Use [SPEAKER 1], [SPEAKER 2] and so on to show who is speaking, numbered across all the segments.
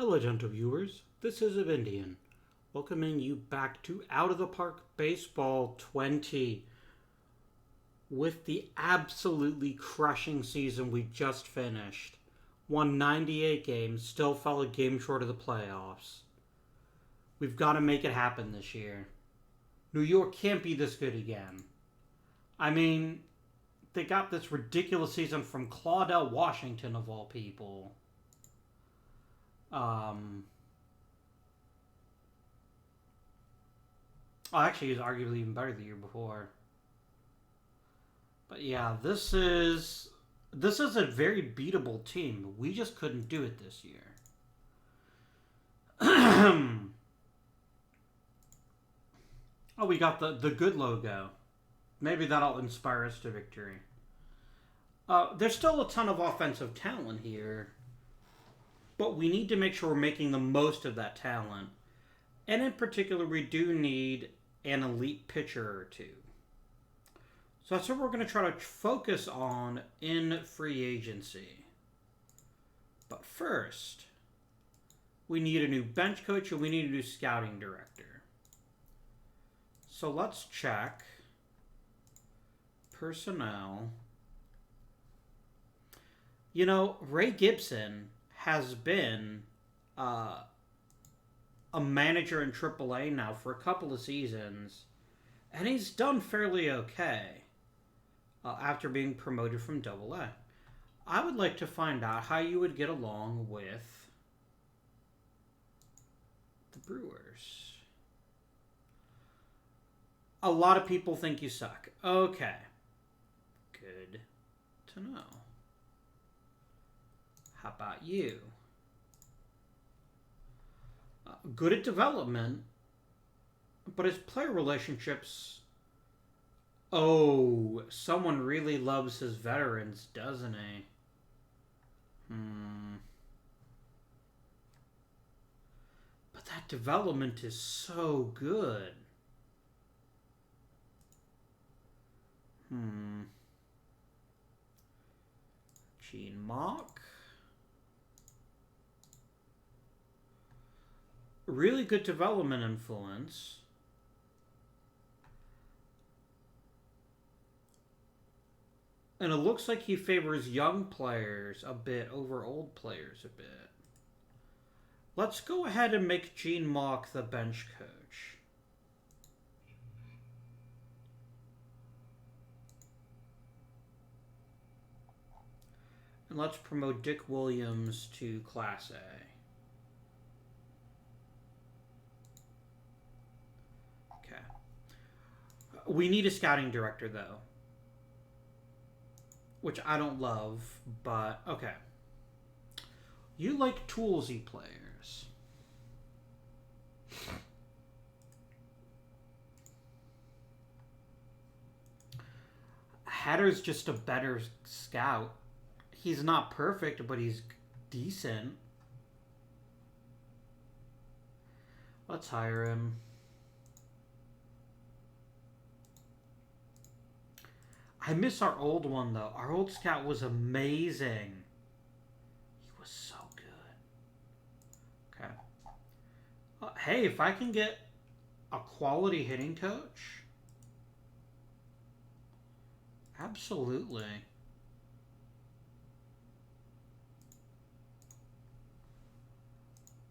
[SPEAKER 1] Hello, gentle viewers. This is Avindian, welcoming you back to Out of the Park Baseball 20. With the absolutely crushing season we just finished, won 98 games, still fell a game short of the playoffs. We've got to make it happen this year. New York can't be this good again. I mean, they got this ridiculous season from Claudel Washington, of all people. Actually, he was arguably even better the year before. But yeah, this is a very beatable team. We just couldn't do it this year. Oh, we got the good logo. Maybe that'll inspire us to victory. There's still a ton of offensive talent here, but we need to make sure we're making the most of that talent. And in particular, we do need an elite pitcher or two. So that's what we're going to try to focus on in free agency. But first, we need a new bench coach and we need a new scouting director. So let's check personnel. You know, Ray Gibson has been a manager in AAA now for a couple of seasons, and he's done fairly okay after being promoted from AA. I would like to find out how you would get along with the Brewers. A lot of people think you suck. Okay. Good to know. How about you? Good at development, but his player relationships... Oh, someone really loves his veterans, doesn't he? But that development is so good. Gene Mock. Really good development influence. And it looks like he favors young players a bit over old players a bit. Let's go ahead and make Gene Mock the bench coach. And let's promote Dick Williams to Class A. We need a scouting director, though. Which I don't love, but okay. You like toolsy players. Hatter's just a better scout. He's not perfect, but he's decent. Let's hire him. I miss our old one, though. Our old scout was amazing. He was so good. Okay. Hey, if I can get a quality hitting coach, absolutely.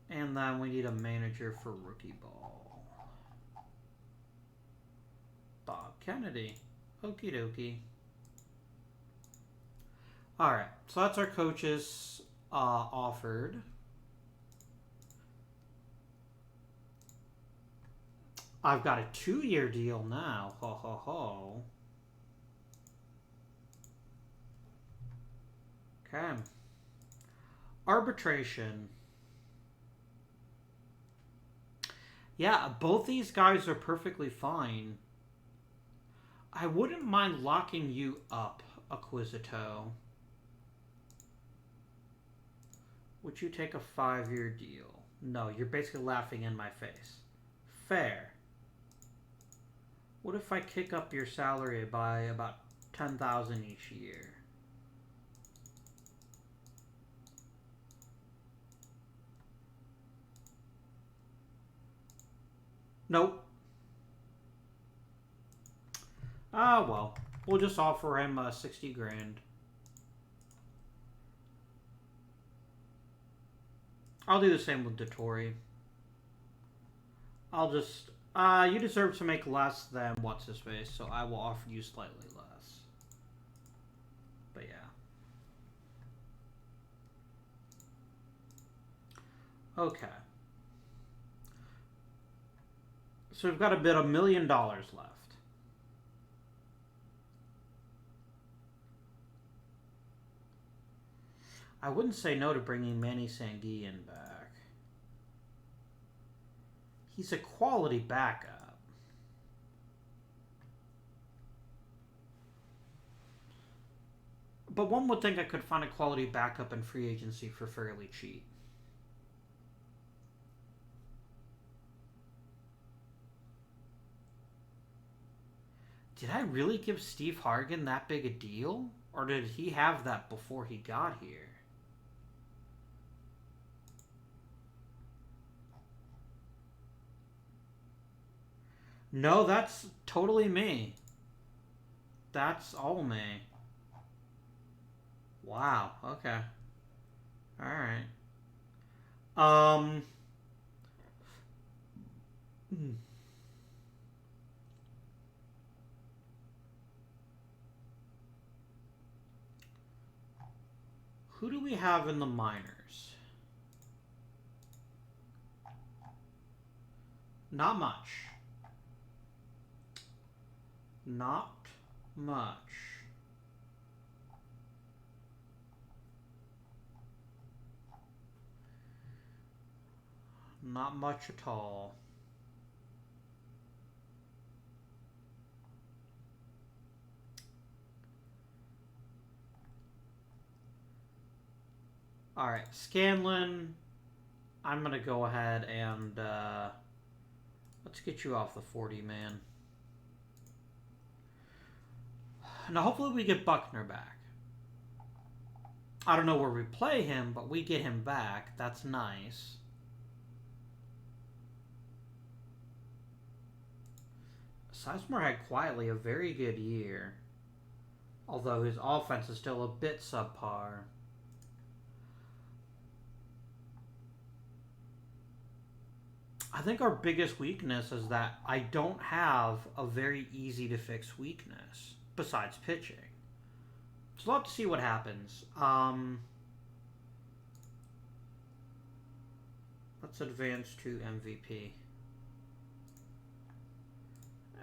[SPEAKER 1] And then we need a manager for rookie ball. Bob Kennedy. Okie dokie. Alright, so that's our coaches offered. I've got a 2-year deal now. Ho, ho, ho. Okay. Arbitration. Yeah, both these guys are perfectly fine. I wouldn't mind locking you up, Acquisito. Would you take a 5-year deal? No, you're basically laughing in my face. Fair. What if I kick up your salary by about $10,000 each year? Nope. Ah, well. We'll just offer him 60 grand. I'll do the same with Dettori. I'll just... you deserve to make less than what's-his-face, so I will offer you slightly less. But yeah. Okay. So we've got a bit of $1 million left. I wouldn't say no to bringing Manny Sanguillen back. He's a quality backup. But one would think I could find a quality backup in free agency for fairly cheap. Did I really give Steve Hargan that big a deal? Or did he have that before he got here? No, that's totally me. That's all me. Wow, okay. Alright. Who do we have in the minors? Not much. Not much. Not much at all. Alright, Scanlon. I'm going to go ahead and let's get you off the 40, man. Now, hopefully we get Buckner back. I don't know where we play him, but we get him back. That's nice. Sizemore had quietly a very good year, although his offense is still a bit subpar. I think our biggest weakness is that I don't have a very easy to fix weakness besides pitching. So we'll have to see what happens. Let's advance to MVP.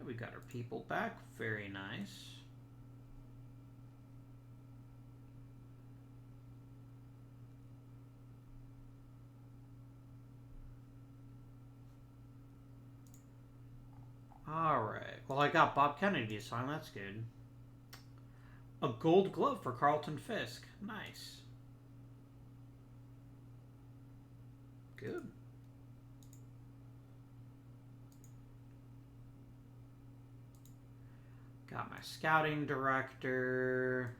[SPEAKER 1] We got our people back. Very nice. Alright. Well, I got Bob Kennedy to sign. That's good. A gold glove for Carlton Fisk. Nice. Good. Got my scouting director.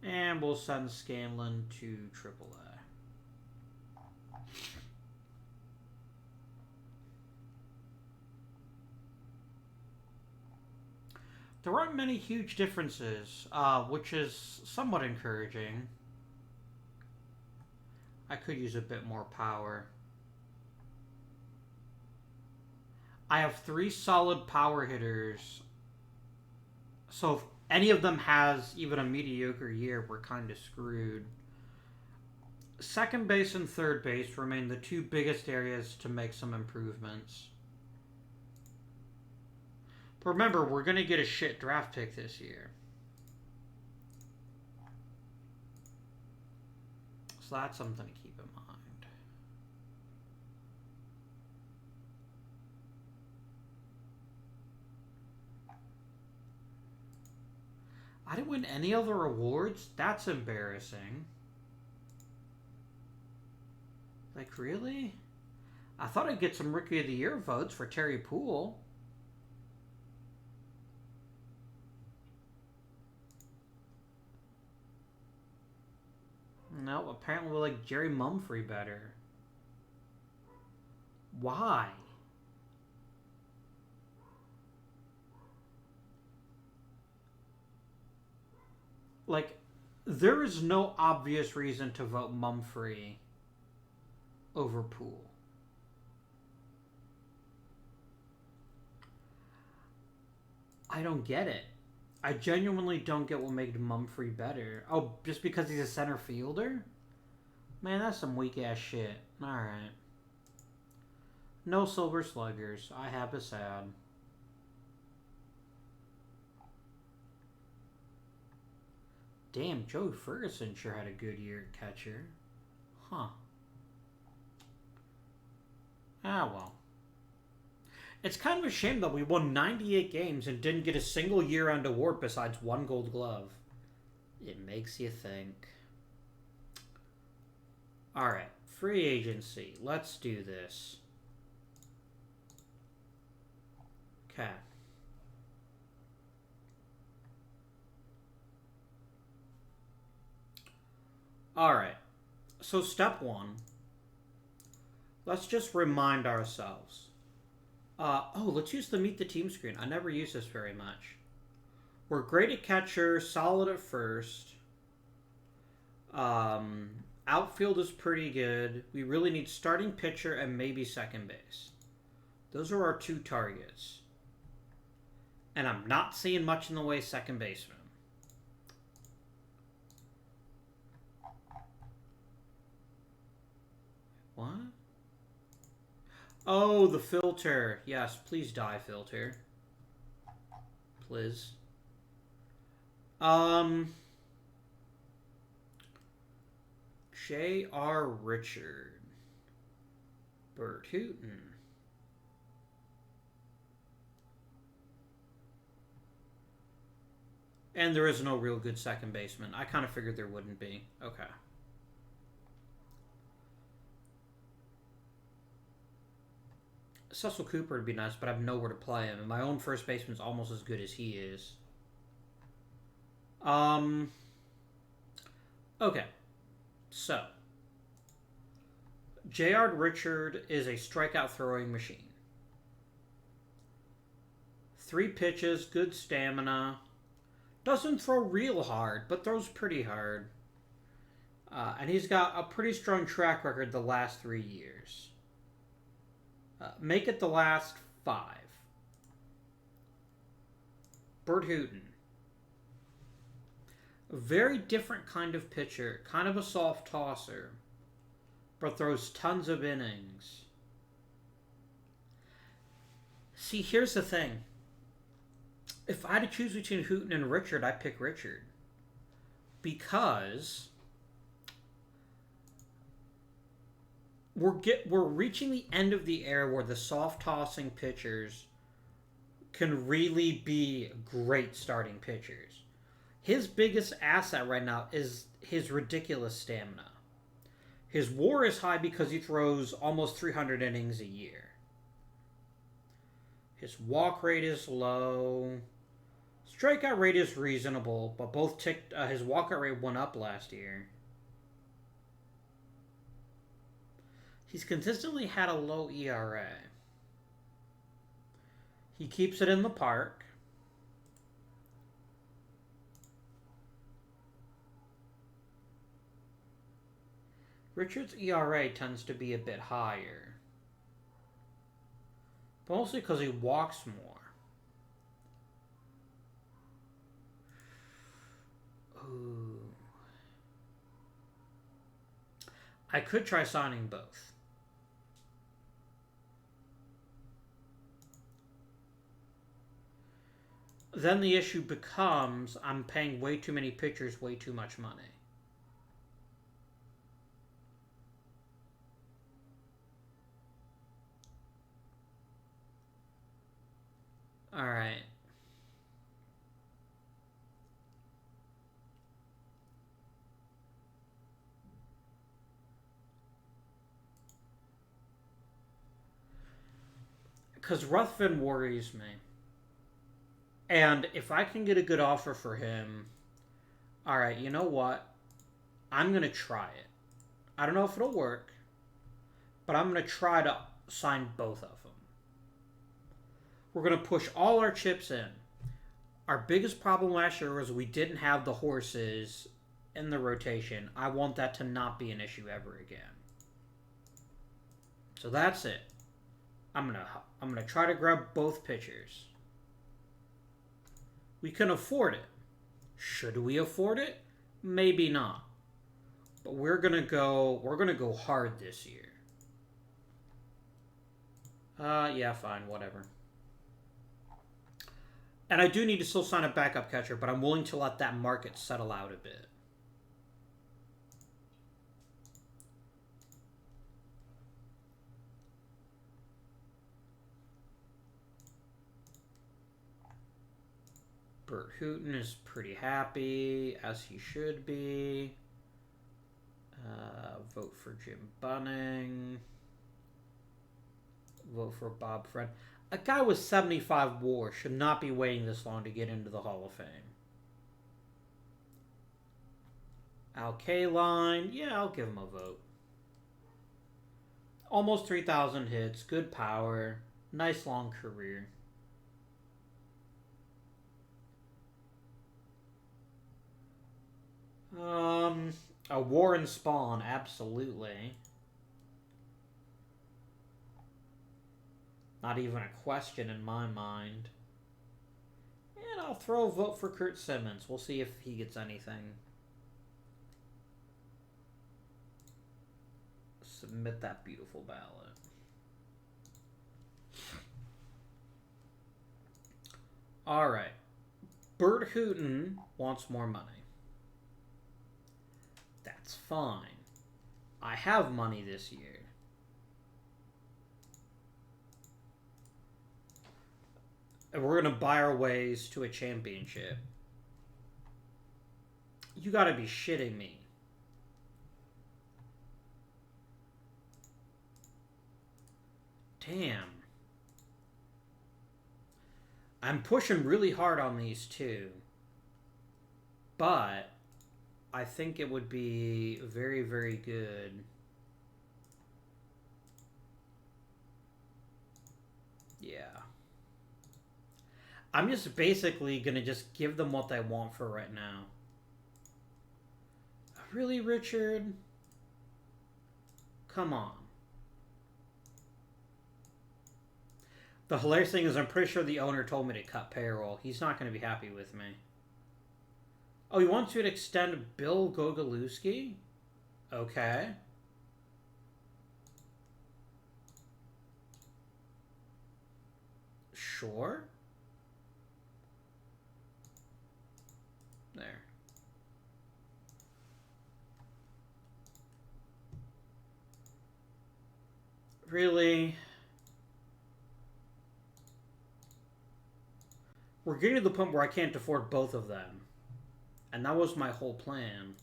[SPEAKER 1] And we'll send Scanlon to AAA. There aren't many huge differences, which is somewhat encouraging. I could use a bit more power. I have 3 solid power hitters. So if any of them has even a mediocre year, we're kind of screwed. Second base and third base remain the 2 biggest areas to make some improvements. But remember, we're going to get a shit draft pick this year. So that's something to keep in mind. I didn't win any other awards? That's embarrassing. Like, really? I thought I'd get some Rookie of the Year votes for Terry Poole. No, apparently we like Jerry Mumfree better. Why? Like, there is no obvious reason to vote Mumfree over Poole. I don't get it. I genuinely don't get what made Mumfree better. Oh, just because he's a center fielder? Man, that's some weak ass shit. Alright. No Silver Sluggers. I have a sad. Damn, Joey Ferguson sure had a good year at catcher. Huh. Ah, well. It's kind of a shame that we won 98 games and didn't get a single year-end award besides one Gold Glove. It makes you think. Alright, free agency. Let's do this. Okay. Alright, so step one. Let's just remind ourselves. Let's use the Meet the Team screen. I never use this very much. We're great at catcher, solid at first. Outfield is pretty good. We really need starting pitcher and maybe second base. Those are our two targets. And I'm not seeing much in the way of second baseman. What? Oh, the filter. Yes, please die, filter. Please. J.R. Richard. Bert Hooton. And there is no real good second baseman. I kind of figured there wouldn't be. Okay. Cecil Cooper would be nice, but I have nowhere to play him. And my own first baseman's almost as good as he is. Okay. So. J.R. Richard is a strikeout throwing machine. 3 pitches, good stamina. Doesn't throw real hard, but throws pretty hard. And he's got a pretty strong track record the last 3 years. Make it the last 5. Bert Hooton. A very different kind of pitcher. Kind of a soft tosser. But throws tons of innings. See, here's the thing. If I had to choose between Hooton and Richard, I'd pick Richard. Because we're reaching the end of the era where the soft-tossing pitchers can really be great starting pitchers. His biggest asset right now is his ridiculous stamina. His WAR is high because he throws almost 300 innings a year. His walk rate is low. Strikeout rate is reasonable, but both ticked. His walkout rate went up last year. He's consistently had a low ERA. He keeps it in the park. Richard's ERA tends to be a bit higher. Mostly because he walks more. Ooh. I could try signing both. Then the issue becomes I'm paying way too many pitchers way too much money. All right. Because Ruthven worries me. And if I can get a good offer for him, all right, you know what? I'm going to try it. I don't know if it'll work, but I'm going to try to sign both of them. We're going to push all our chips in. Our biggest problem last year was we didn't have the horses in the rotation. I want that to not be an issue ever again. So that's it. I'm gonna try to grab both pitchers. We can afford it. Should we afford it? Maybe not. But we're gonna go hard this year. Yeah, fine, whatever. And I do need to still sign a backup catcher, but I'm willing to let that market settle out a bit. Bert Hooton is pretty happy, as he should be. Vote for Jim Bunning. Vote for Bob Friend. A guy with 75 WAR should not be waiting this long to get into the Hall of Fame. Al Kaline, yeah, I'll give him a vote. Almost 3,000 hits, good power, nice long career. A Warren Spahn, absolutely. Not even a question in my mind. And I'll throw a vote for Kurt Simmons. We'll see if he gets anything. Submit that beautiful ballot. Alright. Bert Hooton wants more money. That's fine. I have money this year. And we're going to buy our ways to a championship. You got to be shitting me. Damn. I'm pushing really hard on these two. But I think it would be very, very good. Yeah. I'm just basically going to just give them what they want for right now. Really, Richard? Come on. The hilarious thing is I'm pretty sure the owner told me to cut payroll. He's not going to be happy with me. Oh, he wants you to extend Bill Gogolewski? Okay. Sure. There. Really? We're getting to the point where I can't afford both of them. And that was my whole plan.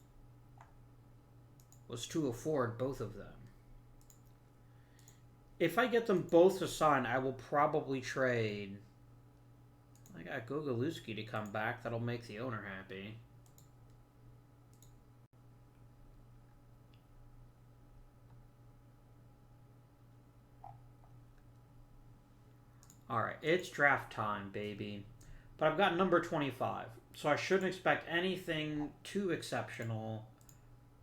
[SPEAKER 1] Was to afford both of them. If I get them both to sign, I will probably trade. I got Gogolewski to come back. That'll make the owner happy. Alright, it's draft time, baby. But I've got number 25. So I shouldn't expect anything too exceptional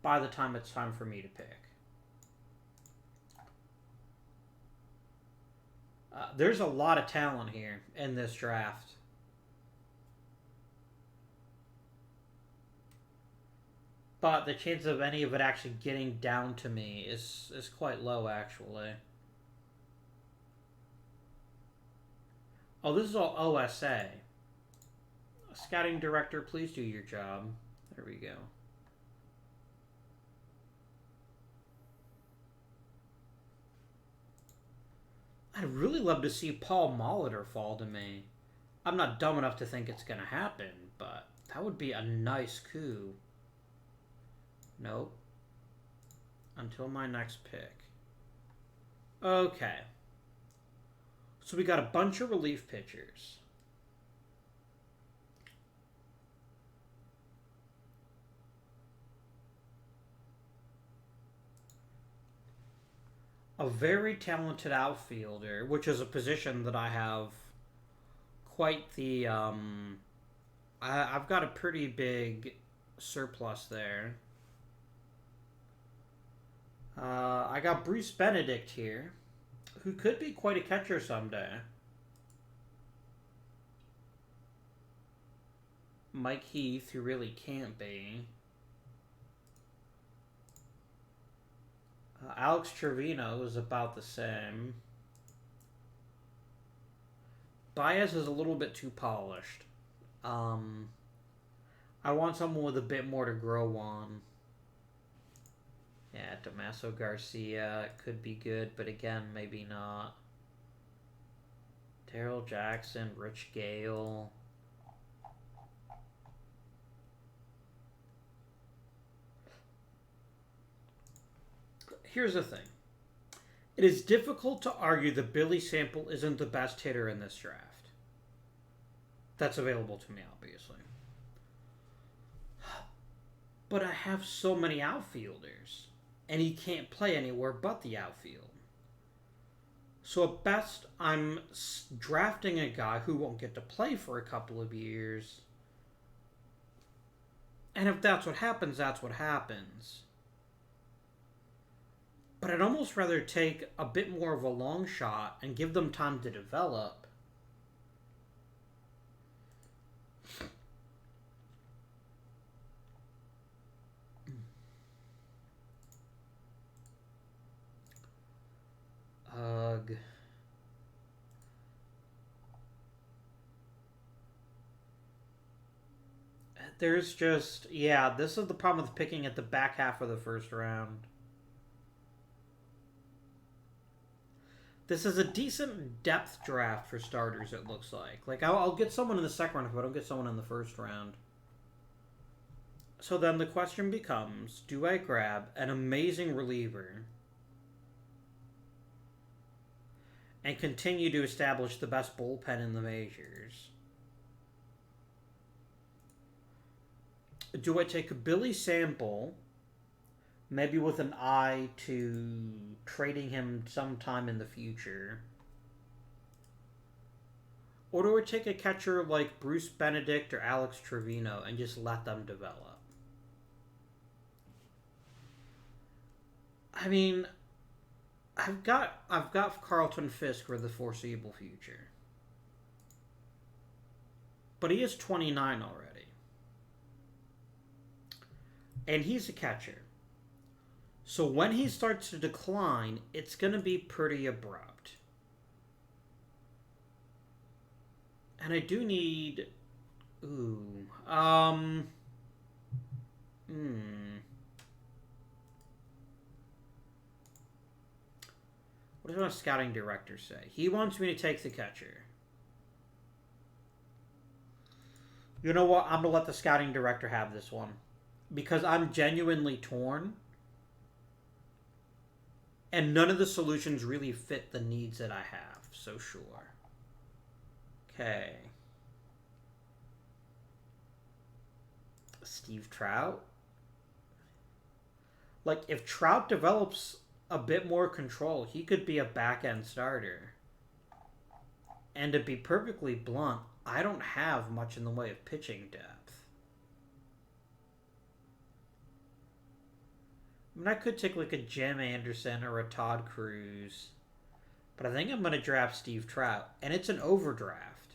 [SPEAKER 1] by the time it's time for me to pick. There's a lot of talent here in this draft. But the chance of any of it actually getting down to me is quite low, actually. Oh, this is all OSA. Scouting director, please do your job. There we go. I'd really love to see Paul Molitor fall to me. I'm not dumb enough to think it's going to happen, but that would be a nice coup. Nope. Until my next pick. Okay. So we got a bunch of relief pitchers. a very talented outfielder, which is a position that I have quite the I've got a pretty big surplus there. I got Bruce Benedict here, who could be quite a catcher someday. Mike Heath, who really can't be. Alex Trevino is about the same. Baez is a little bit too polished. I want someone with a bit more to grow on. Yeah, Damaso Garcia could be good, but again, maybe not. Darryl Jackson, Rich Gale. Here's the thing. It is difficult to argue that Billy Sample isn't the best hitter in this draft. That's available to me, obviously. But I have so many outfielders, and he can't play anywhere but the outfield. So at best, I'm drafting a guy who won't get to play for a couple of years. And if that's what happens, that's what happens. But I'd almost rather take a bit more of a long shot and give them time to develop. Ugh. There's just, yeah, this is the problem with picking at the back half of the first round. This is a decent depth draft for starters, it looks like. Like, I'll get someone in the second round if I don't get someone in the first round. So then the question becomes, do I grab an amazing reliever and continue to establish the best bullpen in the majors? Do I take a Billy Sample, maybe with an eye to trading him sometime in the future? Or do I take a catcher like Bruce Benedict or Alex Trevino and just let them develop? I mean, I've got Carlton Fisk for the foreseeable future. But he is 29 already. And he's a catcher. So when he starts to decline, it's going to be pretty abrupt. And I do need... What does my scouting director say? He wants me to take the catcher. You know what? I'm going to let the scouting director have this one. Because I'm genuinely torn. And none of the solutions really fit the needs that I have. So sure. Okay. Steve Trout. Like, if Trout develops a bit more control, he could be a back-end starter. And to be perfectly blunt, I don't have much in the way of pitching depth. I mean, I could take like a Jim Anderson or a Todd Cruz. But I think I'm going to draft Steve Trout. And it's an overdraft.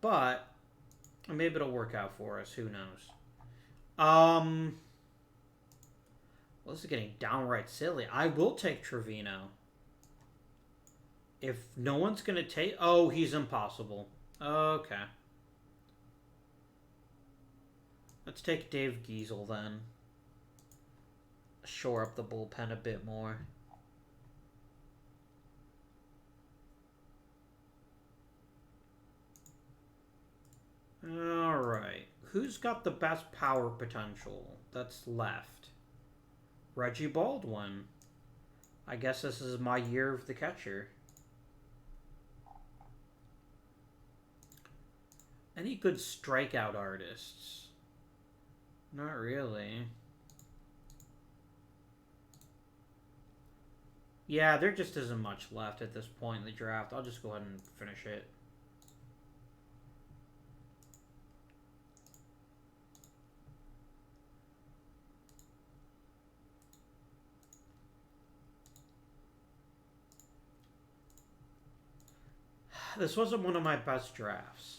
[SPEAKER 1] But maybe it'll work out for us. Who knows? Well, this is getting downright silly. I will take Trevino. If no one's going to take... Oh, he's impossible. Okay. Let's take Dave Giesel then. Shore up the bullpen a bit more. Alright. Who's got the best power potential that's left? Reggie Baldwin. I guess this is my year of the catcher. Any good strikeout artists? Not really. Yeah, there just isn't much left at this point in the draft. I'll just go ahead and finish it. This wasn't one of my best drafts,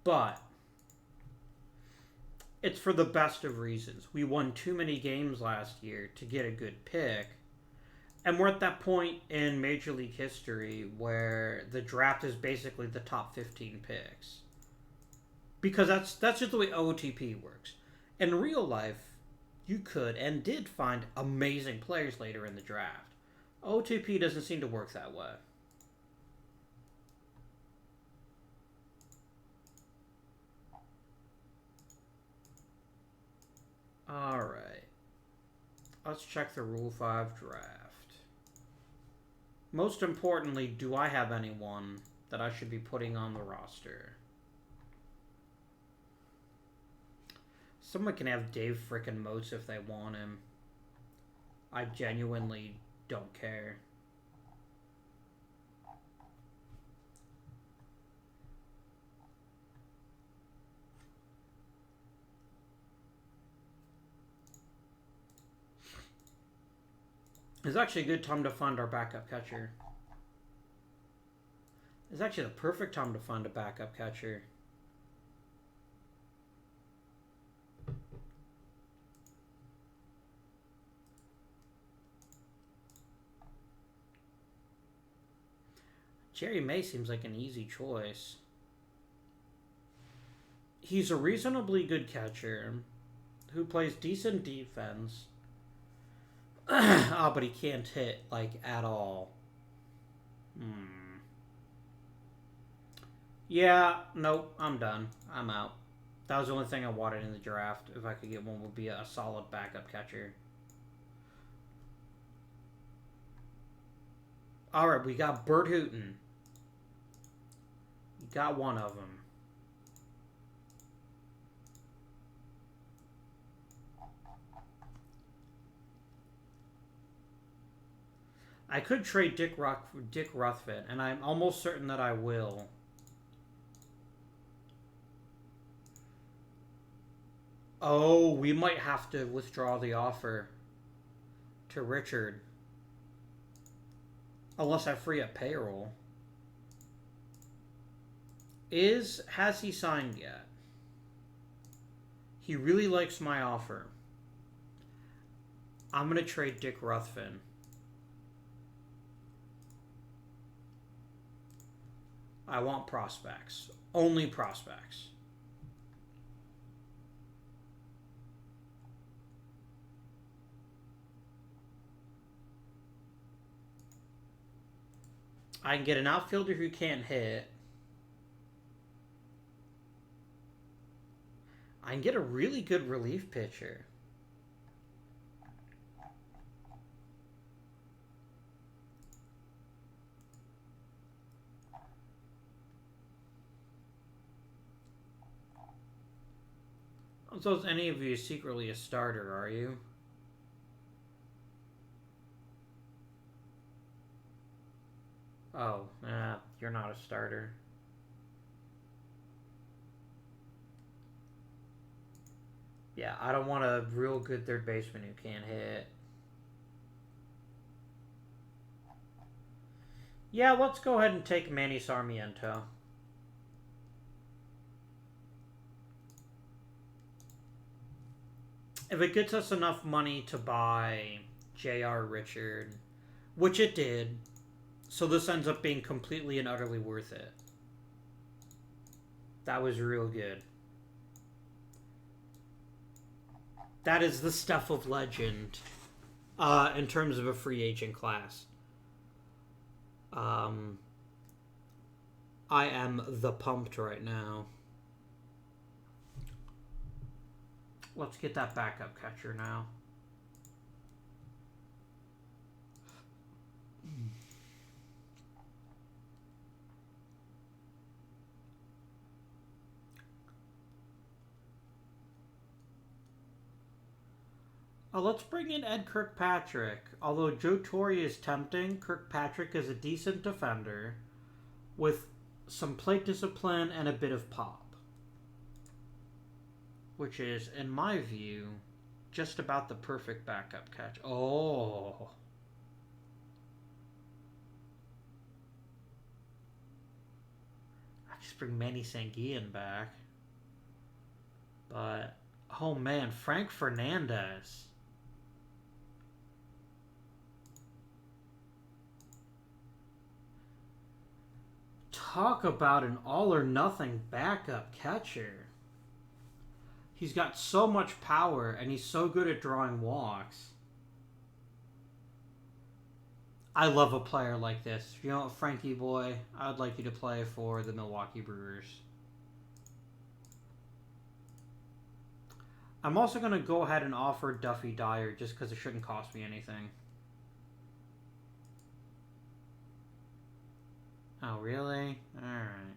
[SPEAKER 1] but it's for the best of reasons. We won too many games last year to get a good pick, and we're at that point in Major League history where the draft is basically the top 15 picks. Because that's just the way OOTP works. In real life, you could and did find amazing players later in the draft. OOTP doesn't seem to work that way. Alright. Let's check the Rule 5 draft. Most importantly, do I have anyone that I should be putting on the roster? Someone can have Dave frickin' Moats if they want him. I genuinely don't care. It's actually a good time to find our backup catcher. It's actually the perfect time to find a backup catcher. Jerry May seems like an easy choice. He's a reasonably good catcher who plays decent defense. Oh, but he can't hit, like, at all. Yeah, nope, I'm done. I'm out. That was the only thing I wanted in the draft. If I could get one, would be a solid backup catcher. Alright, we got Bert Hooton. We got one of them. I could trade Dick Ruthven, and I'm almost certain that I will. Oh, we might have to withdraw the offer to Richard. Unless I free up payroll. Has he signed yet? He really likes my offer. I'm going to trade Dick Ruthven. I want prospects. Only prospects. I can get an outfielder who can't hit. I can get a really good relief pitcher. So is any of you secretly a starter, are you? Oh, you're not a starter. Yeah, I don't want a real good third baseman who can't hit. Yeah, let's go ahead and take Manny Sarmiento. If it gets us enough money to buy J.R. Richard, which it did, so this ends up being completely and utterly worth it. That was real good. That is the stuff of legend in terms of a free agent class. I am the pumped right now. Let's get that backup catcher now. Let's bring in Ed Kirkpatrick. Although Joe Torre is tempting, Kirkpatrick is a decent defender with some plate discipline and a bit of pop. Which is, in my view, just about the perfect backup catch. Oh. I just bring Manny Sanguillen back. But, oh man, Frank Fernandez. Talk about an all-or-nothing backup catcher. He's got so much power, and he's so good at drawing walks. I love a player like this. You know, Frankie boy, I would like you to play for the Milwaukee Brewers. I'm also going to go ahead and offer Duffy Dyer just because it shouldn't cost me anything. Oh, really? Alright.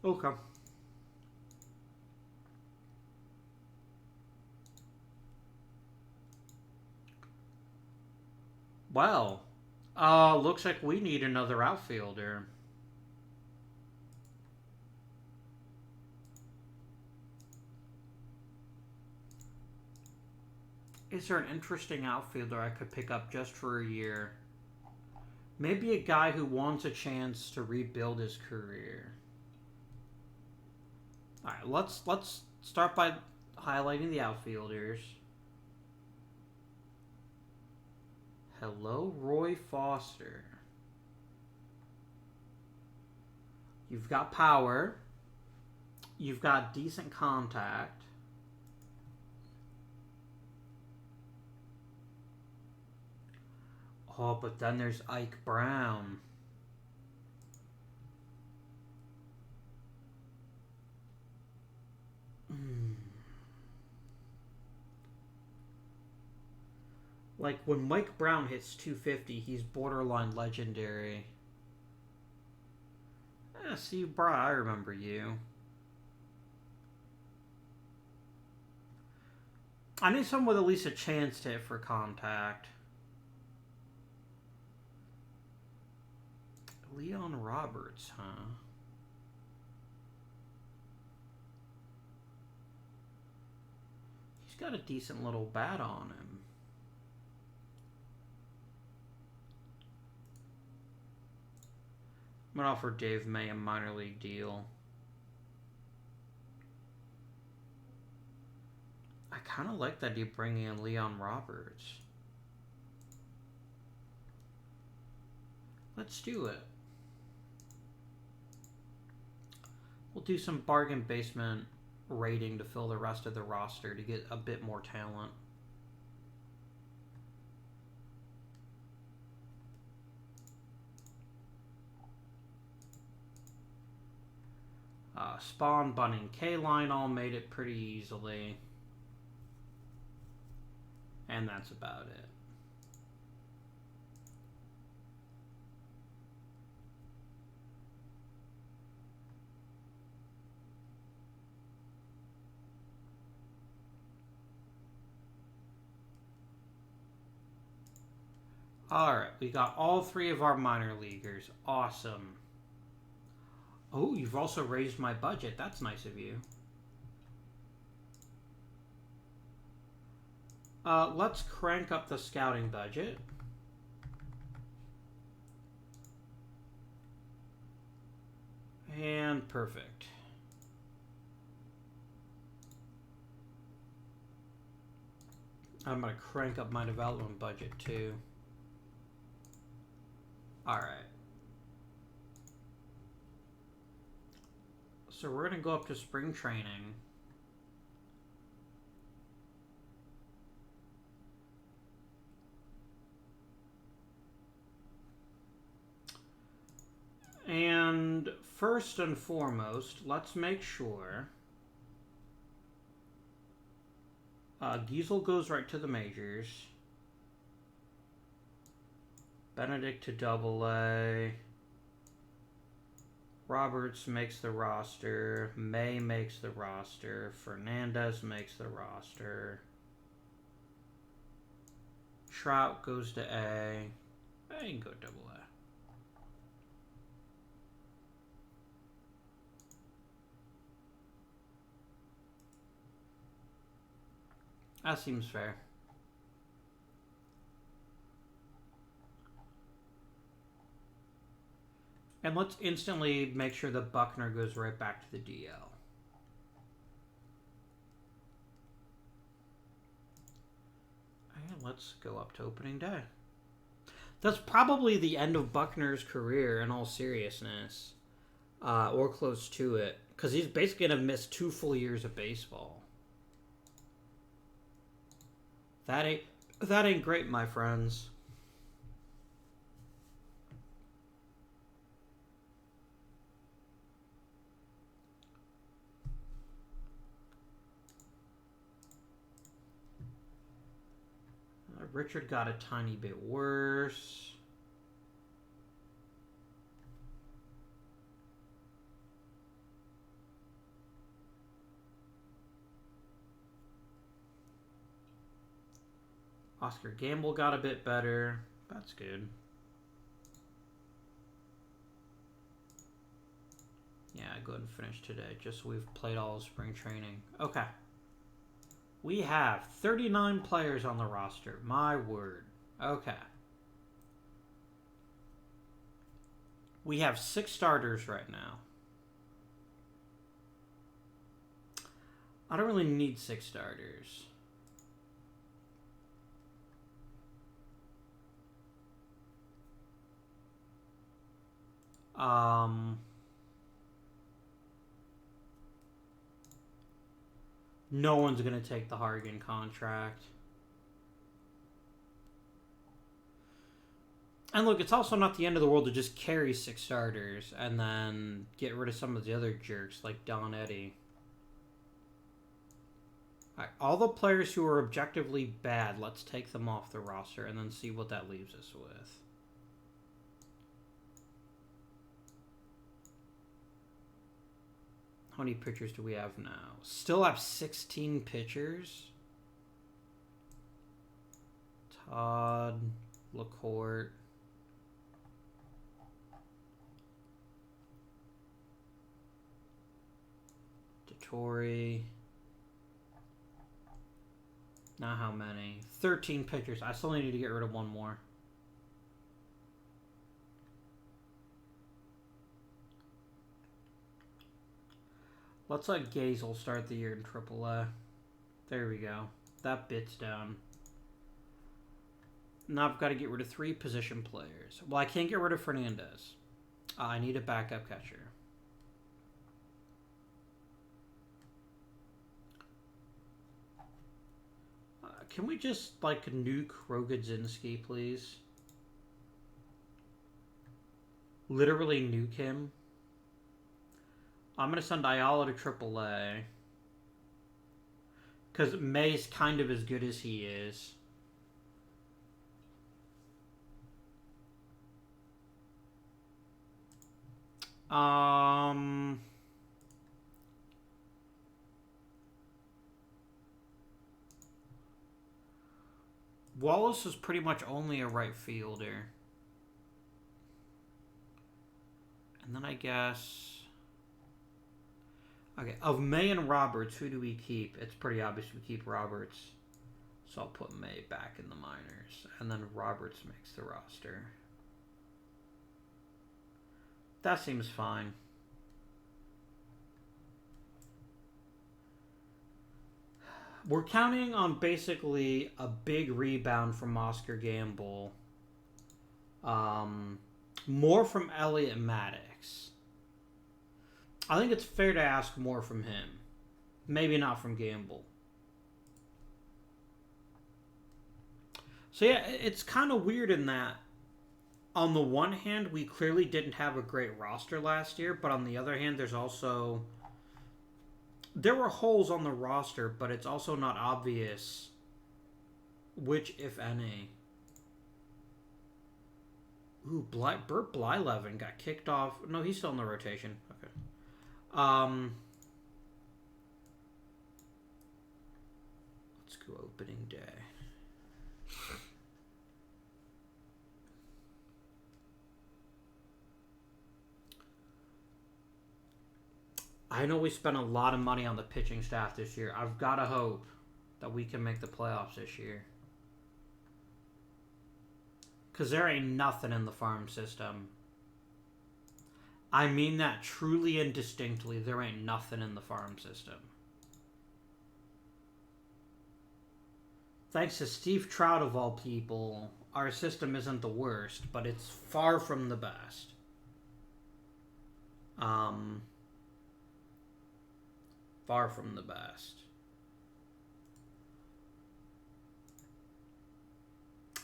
[SPEAKER 1] Okay. Well, looks like we need another outfielder. Is there an interesting outfielder I could pick up just for a year? Maybe a guy who wants a chance to rebuild his career. Alright, let's start by highlighting the outfielders. Hello, Roy Foster. You've got power. You've got decent contact. Oh, but then there's Ike Brown. Like, when Mike Brown hits 250, he's borderline legendary. See, bro, I remember you. I need someone with at least a chance to hit for contact. Leon Roberts, huh? He's got a decent little bat on him. I'm going to offer Dave May a minor league deal. I kind of like that you bring in Leon Roberts. Let's do it. We'll do some bargain basement rating to fill the rest of the roster to get a bit more talent. Spawn, Bunny, and K-Line all made it pretty easily. And that's about it. Alright, we got all three of our minor leaguers. Awesome. Oh, you've also raised my budget. That's nice of you. Let's crank up the scouting budget. And perfect. I'm going to crank up my development budget too. Alright. So we're going to go up to spring training. And first and foremost, let's make sure Giesel goes right to the majors. Benedict to AA. Roberts makes the roster. May makes the roster. Fernandez makes the roster. Trout goes to A. I can go AA. That seems fair. And let's instantly make sure that Buckner goes right back to the DL. And let's go up to opening day. That's probably the end of Buckner's career in all seriousness. Or close to it. Because he's basically going to miss 2 full years of baseball. That ain't great, my friends. Richard got a tiny bit worse. Oscar Gamble got a bit better. That's good. Yeah, go ahead and finish today, just so we've played all of spring training. Okay. We have 39 players on the roster. My word. Okay. We have 6 starters right now. I don't really need 6 starters. No one's going to take the Hargan contract. And look, it's also not the end of the world to just carry 6 starters and then get rid of some of the other jerks like Don Eddy. All the players who are objectively bad, let's take them off the roster and then see what that leaves us with. How many pitchers do we have now? Still have 16 pitchers. Todd, LaCourte. DeTore. Now how many? 13 pitchers. I still need to get rid of one more. Let's let Gazel start the year in AAA. There we go. That bit's down. Now I've got to get rid of 3 position players. Well, I can't get rid of Fernandez. I need a backup catcher. Can we just, like, nuke Rogodzinski, please? Literally nuke him. I'm going to send Ayala to AAA. Because May's kind of as good as he is. Wallace is pretty much only a right fielder. And then I guess... Okay, of May and Roberts, who do we keep? It's pretty obvious we keep Roberts. So I'll put May back in the minors. And then Roberts makes the roster. That seems fine. We're counting on basically a big rebound from Oscar Gamble. More from Elliott Maddox. I think it's fair to ask more from him. Maybe not from Gamble. So yeah, it's kind of weird in that on the one hand, we clearly didn't have a great roster last year, but on the other hand, there's also... There were holes on the roster, but it's also not obvious which, if any. Ooh, Burt Blyleven got kicked off. No, he's still in the rotation. Okay. Let's go opening day. I know we spent a lot of money on the pitching staff this year. I've got to hope that we can make the playoffs this year. Because there ain't nothing in the farm system. I mean that truly and distinctly. There ain't nothing in the farm system. Thanks to Steve Trout of all people, our system isn't the worst, but it's far from the best. Far from the best.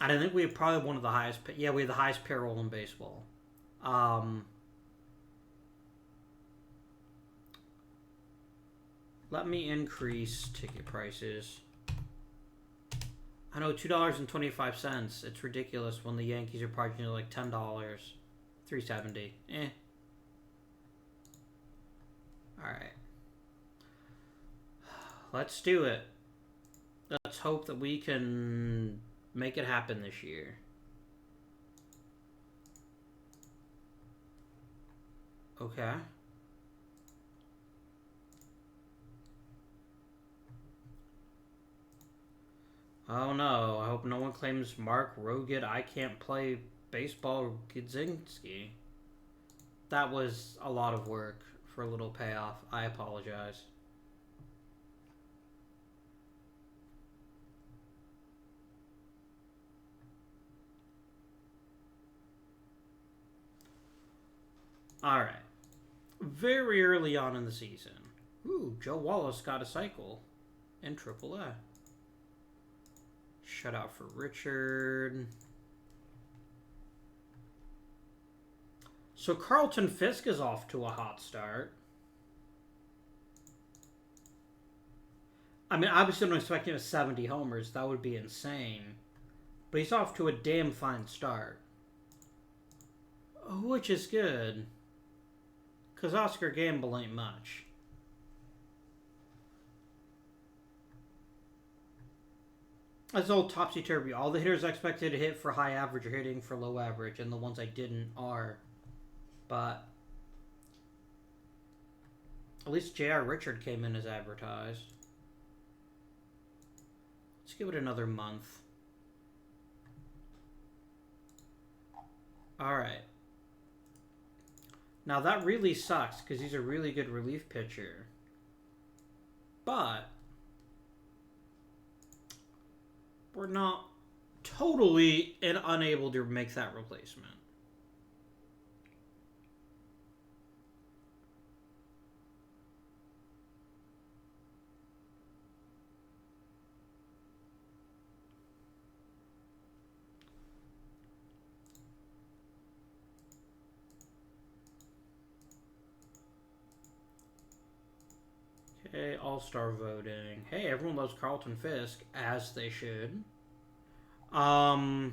[SPEAKER 1] And I think we have probably one of the highest... Yeah, we have the highest payroll in baseball. Let me increase ticket prices. I know, $2.25. It's ridiculous when the Yankees are charging like $10. $3.70. Eh. Alright. Let's do it. Let's hope that we can make it happen this year. Okay. Oh no, I hope no one claims Mark Roget I can't play baseball Gudzinski. That was a lot of work for a little payoff. I apologize. Alright. Very early on in the season. Ooh, Joe Wallace got a cycle in AAA. Shutout for Richard. So Carlton Fisk is off to a hot start. I mean, obviously I'm expecting 70 homers. That would be insane. But he's off to a damn fine start. Which is good. Because Oscar Gamble ain't much. That's old topsy-turvy. All the hitters I expected to hit for high average are hitting for low average, and the ones I didn't are. But at least J.R. Richard came in as advertised. Let's give it another month. Alright. Now that really sucks because he's a really good relief pitcher. But we're not totally unable to make that replacement. Okay, all-star voting. Hey, everyone loves Carlton Fisk, as they should. Player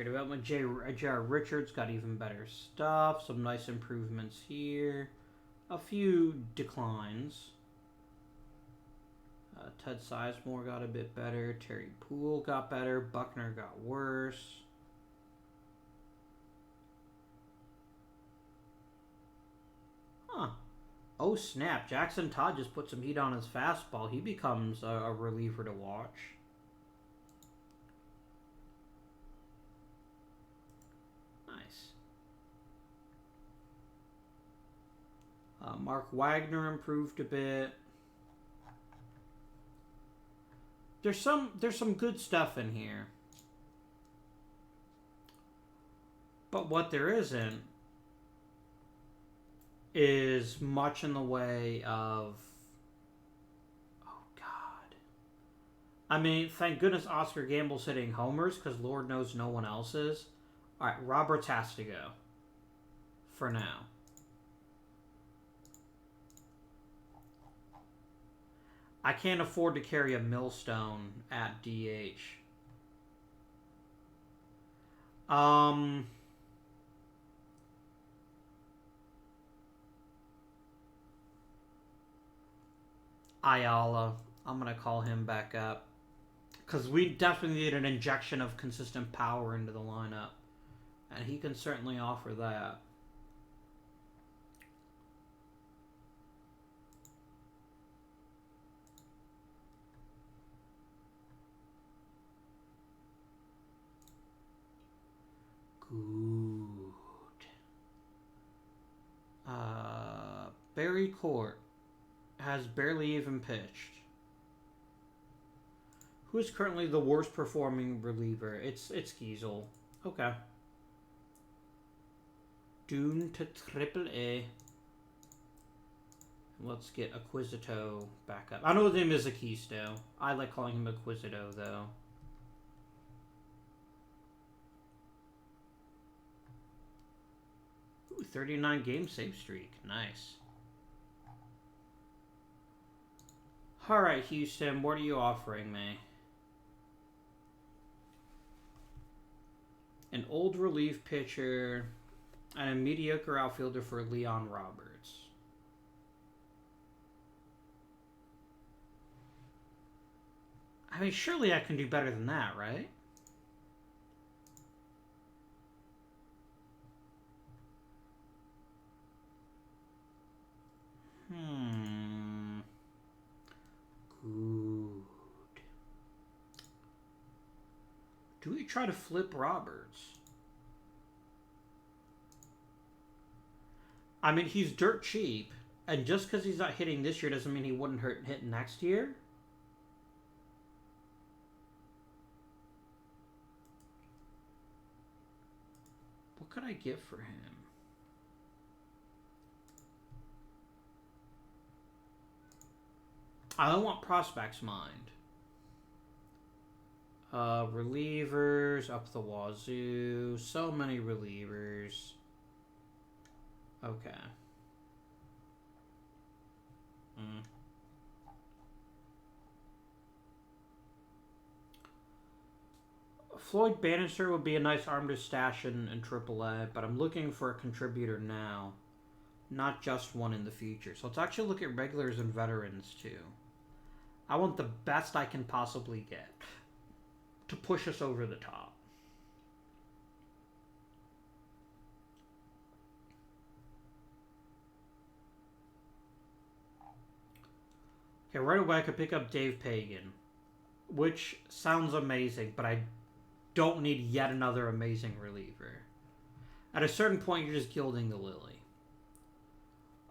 [SPEAKER 1] development. J.R. Richards got even better stuff. Some nice improvements here. A few declines. Ted Sizemore got a bit better. Terry Poole got better. Buckner got worse. Huh. Oh, snap. Jackson Todd just put some heat on his fastball. He becomes a reliever to watch. Nice. Mark Wagner improved a bit. There's some good stuff in here. But what there isn't is much in the way of... Oh, God. I mean, thank goodness Oscar Gamble's hitting homers, because Lord knows no one else is. Alright, Roberts has to go. For now. I can't afford to carry a millstone at DH. Um, Ayala. I'm gonna call him back up because we definitely need an injection of consistent power into the lineup, and he can certainly offer that. Good. Barry Court has barely even pitched. Who is currently the worst performing reliever? It's Giesel. Okay. Dune to Triple A. Let's get Acquisito back up. I know his name is Akisto. I like calling him Acquisito though. Ooh, 39 game save streak. Nice. Alright, Houston, what are you offering me? An old relief pitcher and a mediocre outfielder for Leon Roberts. I mean, surely I can do better than that, right? Good. Do we try to flip Roberts? I mean, he's dirt cheap, and just because he's not hitting this year doesn't mean he wouldn't hit next year. What could I get for him? I don't want prospects mind. Relievers up the wazoo. So many relievers. Okay. Floyd Bannister would be a nice arm to stash in AAA, but I'm looking for a contributor now, not just one in the future. So let's actually look at regulars and veterans too. I want the best I can possibly get to push us over the top. Okay, right away I could pick up Dave Pagan, which sounds amazing, but I don't need yet another amazing reliever. At a certain point, you're just gilding the lily.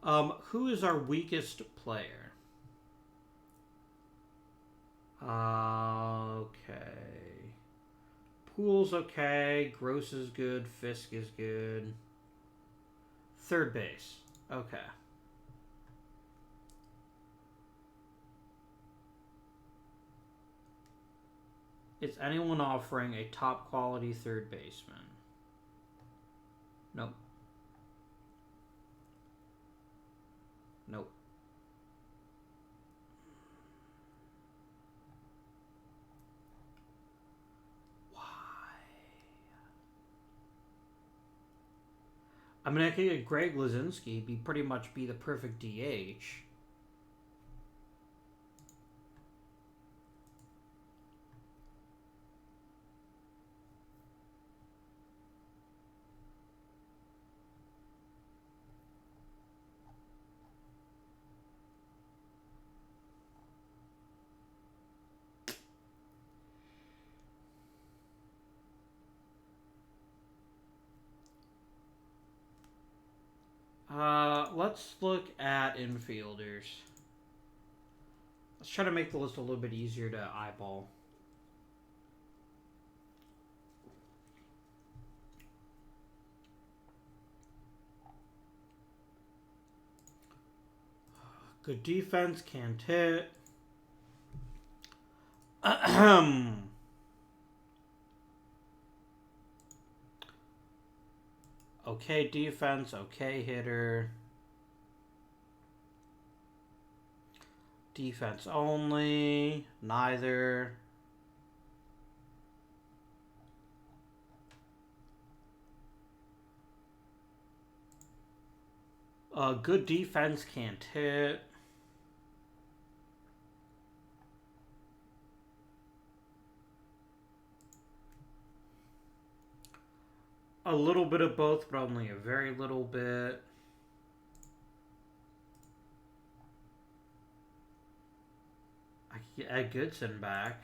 [SPEAKER 1] Who is our weakest player? Okay. Poole's okay. Gross is good. Fisk is good. Third base. Okay. Is anyone offering a top quality third baseman? Nope. Nope. Why? I mean, I could get Greg Lazinski. Be pretty much be the perfect DH. Let's look at infielders. Let's try to make the list a little bit easier to eyeball. Good defense, can't hit. Okay defense, okay hitter. Defense only, neither. Good defense, can't hit. A little bit of both, but only a very little bit. I could get Ed Goodson back.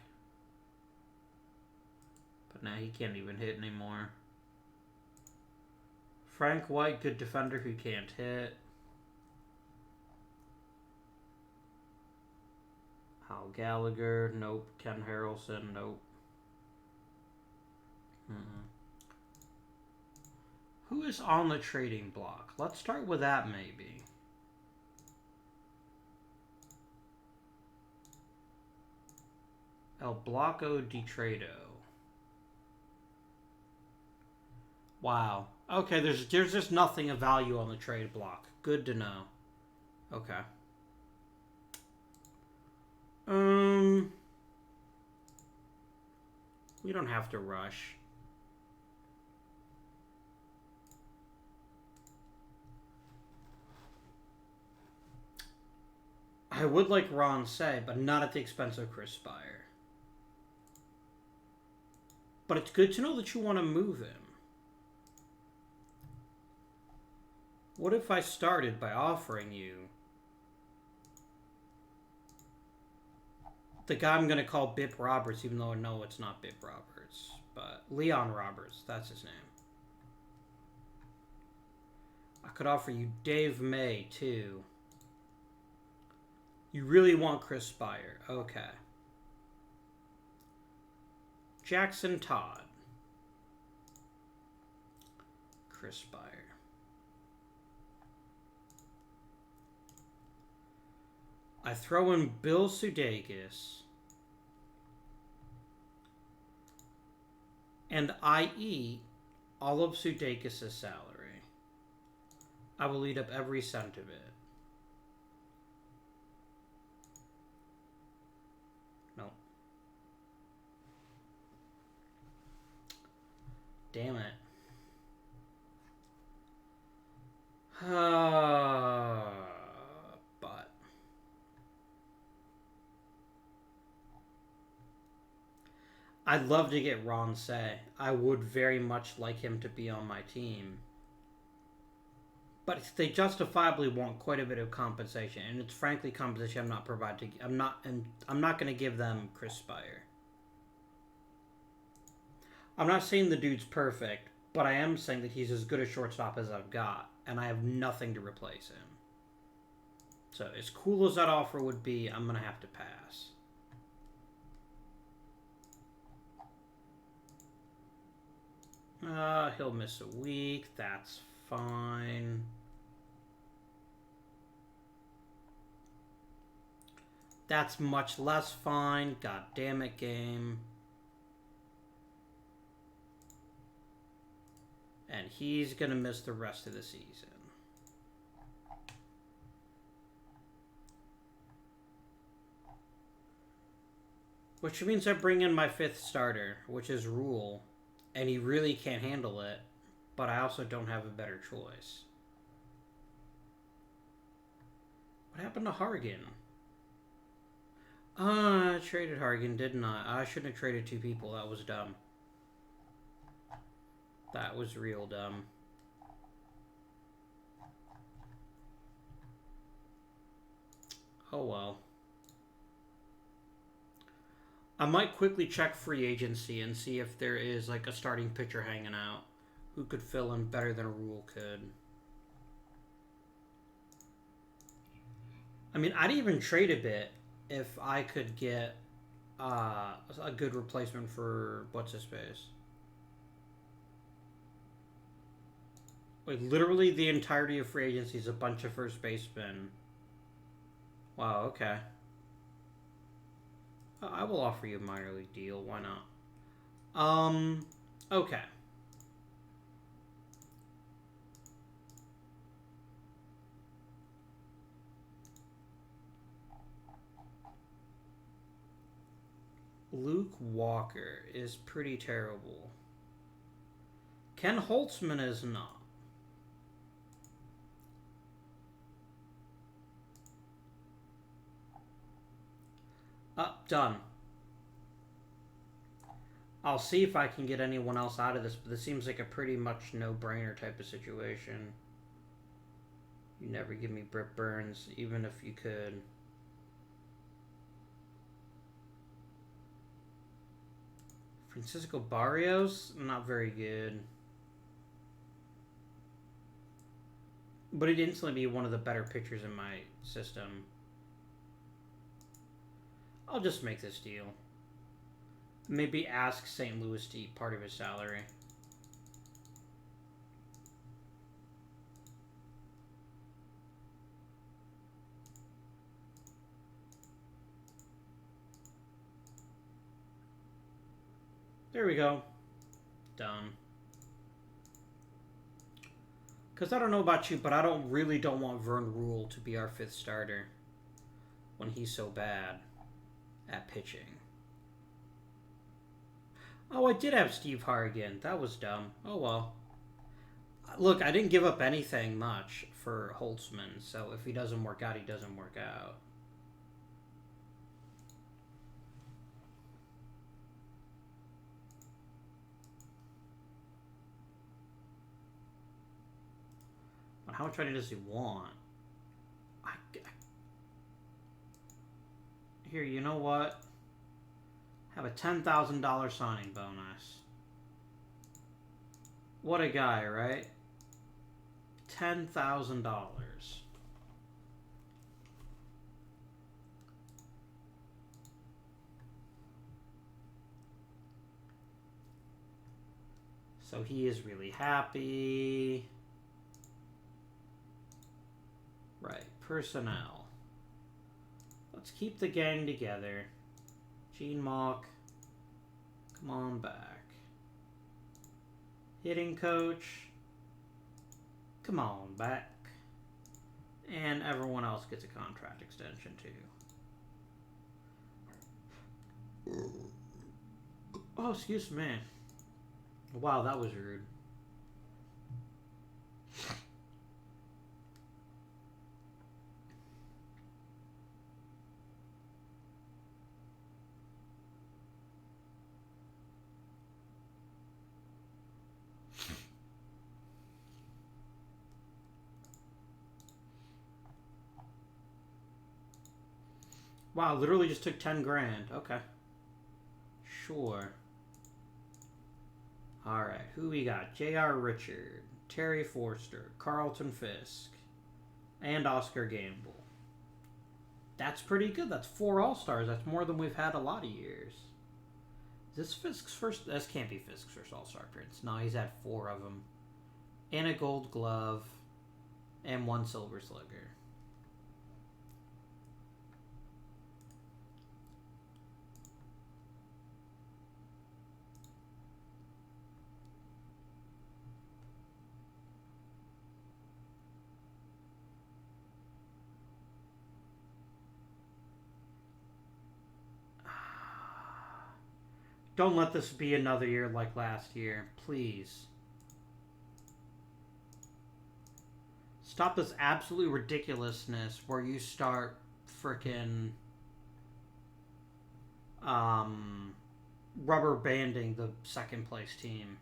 [SPEAKER 1] But now he can't even hit anymore. Frank White, good defender who can't hit. Hal Gallagher, nope. Ken Harrelson, nope. Who is on the trading block? Let's start with that, maybe. El Blanco de Trado. Wow. Okay, there's just nothing of value on the trade block. Good to know. Okay. We don't have to rush. I would like Ron Say, but not at the expense of Chris Spire. But it's good to know that you want to move him. What if I started by offering you the guy I'm going to call Bip Roberts, even though I know it's not Bip Roberts, but Leon Roberts, that's his name. I could offer you Dave May, too. You really want Chris Spire. Okay. Jackson Todd. Chris Spire. I throw in Bill Sudeikis. And I eat all of Sudeikis' salary. I will eat up every cent of it. No. Damn it. But I'd love to get Ron Say. I would very much like him to be on my team. But they justifiably want quite a bit of compensation, and it's frankly compensation I'm not providing. I'm not going to give them Chris Spire. I'm not saying the dude's perfect, but I am saying that he's as good a shortstop as I've got, and I have nothing to replace him. So as cool as that offer would be, I'm going to have to pass. He'll miss a week. That's fine. That's much less fine. God damn it, game. And he's going to miss the rest of the season. Which means I bring in my fifth starter, which is Rule. And he really can't handle it. But I also don't have a better choice. What happened to Hargan? I traded Hargan, didn't I? I shouldn't have traded two people. That was dumb. That was real dumb. Oh well. I might quickly check free agency and see if there is like a starting pitcher hanging out who could fill in better than a Rule could. I mean, I'd even trade a bit if I could get a good replacement for what's-his-face. Like, literally the entirety of free agency is a bunch of first basemen. Wow, okay. I will offer you a minor league deal. Why not? Okay. Luke Walker is pretty terrible. Ken Holtzman is not. Done. I'll see if I can get anyone else out of this, but this seems like a pretty much no-brainer type of situation. You never give me Britt Burns, even if you could. Francisco Barrios, not very good. But he'd instantly be one of the better pitchers in my system. I'll just make this deal. Maybe ask St. Louis to eat part of his salary. There we go. Done. Because I don't know about you, but I really don't want Vern Rule to be our 5th starter when he's so bad at pitching. Oh, I did have Steve Harrigan. That was dumb. Oh, well. Look, I didn't give up anything much for Holtzman, so if he doesn't work out, he doesn't work out. How much money does he want? Here, you know what? Have a $10,000 signing bonus. What a guy, right? $10,000. So he is really happy. Right, personnel. Let's keep the gang together. Gene Mock, come on back. Hitting coach, come on back. And everyone else gets a contract extension too. Oh, excuse me. Wow, that was rude. Wow, literally just took 10 grand. Okay. Sure. Alright, who we got? J.R. Richard, Terry Forster, Carlton Fisk, and Oscar Gamble. That's pretty good. That's 4 All-Stars. That's more than we've had a lot of years. Is this Fisk's first? This can't be Fisk's first All-Star appearance. No, he's had 4 of them. And a Gold Glove. And 1 Silver Slugger. Don't let this be another year like last year, please. Stop this absolute ridiculousness where you start frickin' rubber banding the 2nd place team.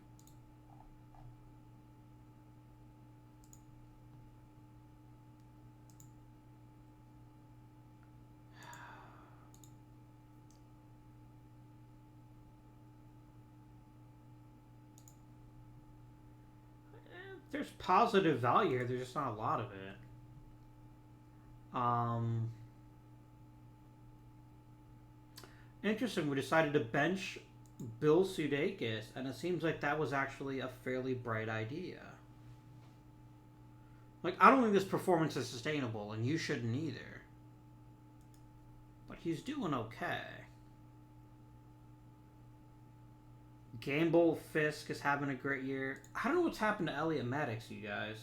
[SPEAKER 1] There's positive value here. There's just not a lot of it. Interesting. We decided to bench Bill Sudeikis, and it seems like that was actually a fairly bright idea. Like, I don't think this performance is sustainable, and you shouldn't either. But he's doing okay. Gamble Fisk is having a great year. I don't know what's happened to Elliot Maddox, you guys.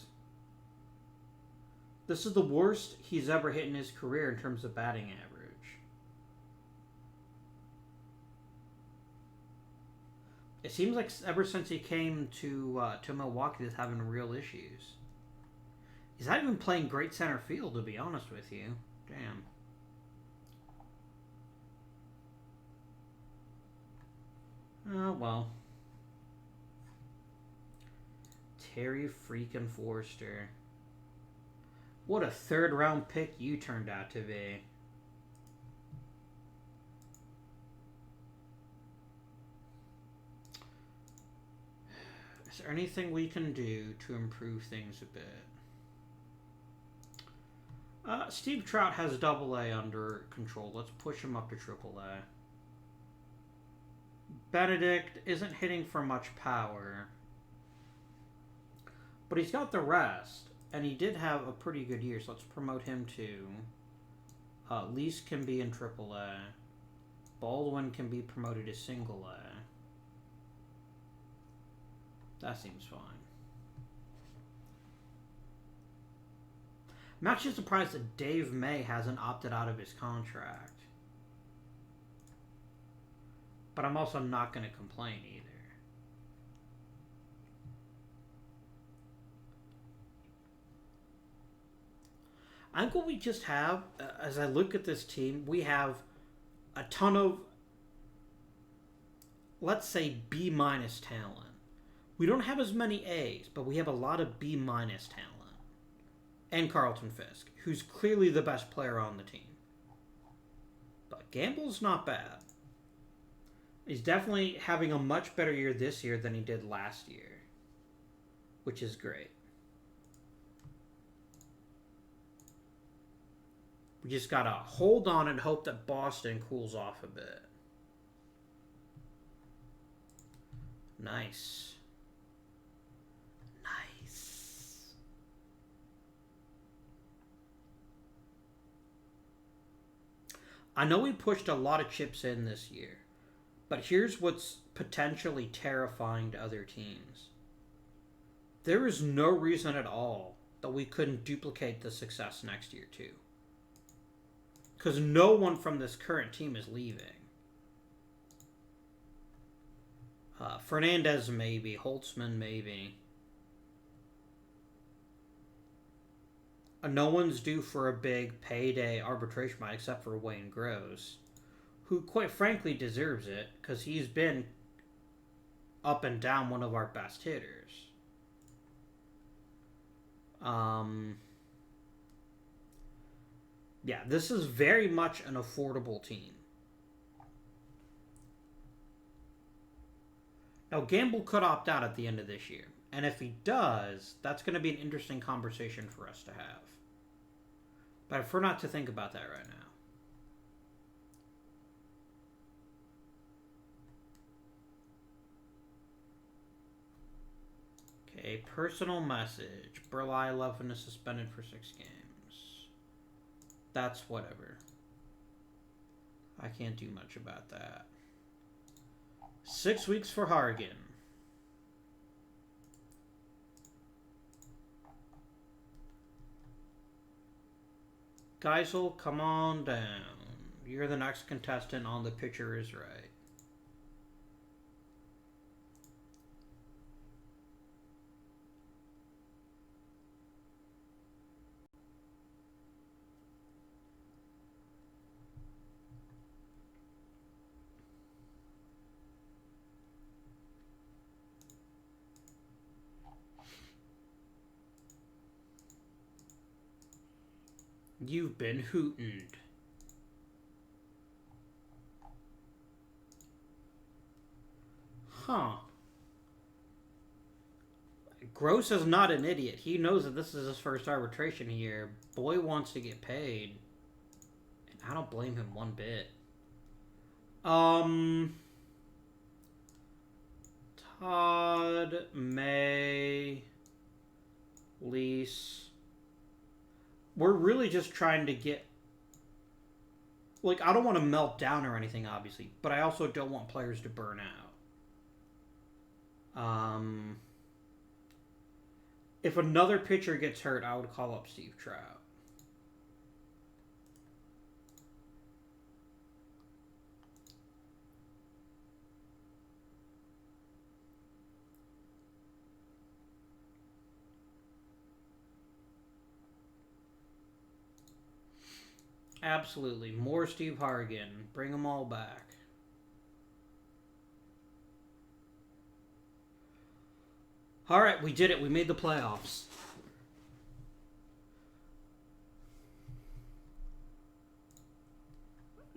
[SPEAKER 1] This is the worst he's ever hit in his career in terms of batting average. It seems like ever since he came to Milwaukee, he's having real issues. He's not even playing great center field, to be honest with you. Damn. Oh, well. Terry freaking Forster. What a third round pick you turned out to be. Is there anything we can do to improve things a bit? Steve Trout has AA under control. Let's push him up to AAA. Benedict isn't hitting for much power, but he's got the rest, and he did have a pretty good year, so let's promote him to... Lease can be in AAA. Baldwin can be promoted to Single A. That seems fine. I'm actually surprised that Dave May hasn't opted out of his contract. But I'm also not going to complain either. I think what we just have, as I look at this team, we have a ton of, let's say, B-minus talent. We don't have as many A's, but we have a lot of B-minus talent. And Carlton Fisk, who's clearly the best player on the team. But Gamble's not bad. He's definitely having a much better year this year than he did last year, which is great. We just gotta hold on and hope that Boston cools off a bit. Nice. I know we pushed a lot of chips in this year, but here's what's potentially terrifying to other teams. There is no reason at all that we couldn't duplicate the success next year too. Because no one from this current team is leaving. Fernandez maybe, Holtzman maybe. No one's due for a big payday arbitration fight except for Wayne Gross, who quite frankly deserves it because he's been up and down one of our best hitters. Yeah, this is very much an affordable team. Now, Gamble could opt out at the end of this year. And if he does, that's going to be an interesting conversation for us to have. But I prefer not to think about that right now. Okay, personal message. Burley 11 is suspended for 6 games. That's whatever. I can't do much about that. 6 weeks for Hargan. Geisel, come on down. You're the next contestant on The Pitcher is Right. You've been hootened. Huh. Gross is not an idiot. He knows that this is his first arbitration year. Boy wants to get paid. And I don't blame him one bit. Todd, May, Lease. We're really just trying to get... Like, I don't want to melt down or anything, obviously. But I also don't want players to burn out. If another pitcher gets hurt, I would call up Steve Trout. Absolutely. More Steve Hargan. Bring them all back. All right, we did it. We made the playoffs.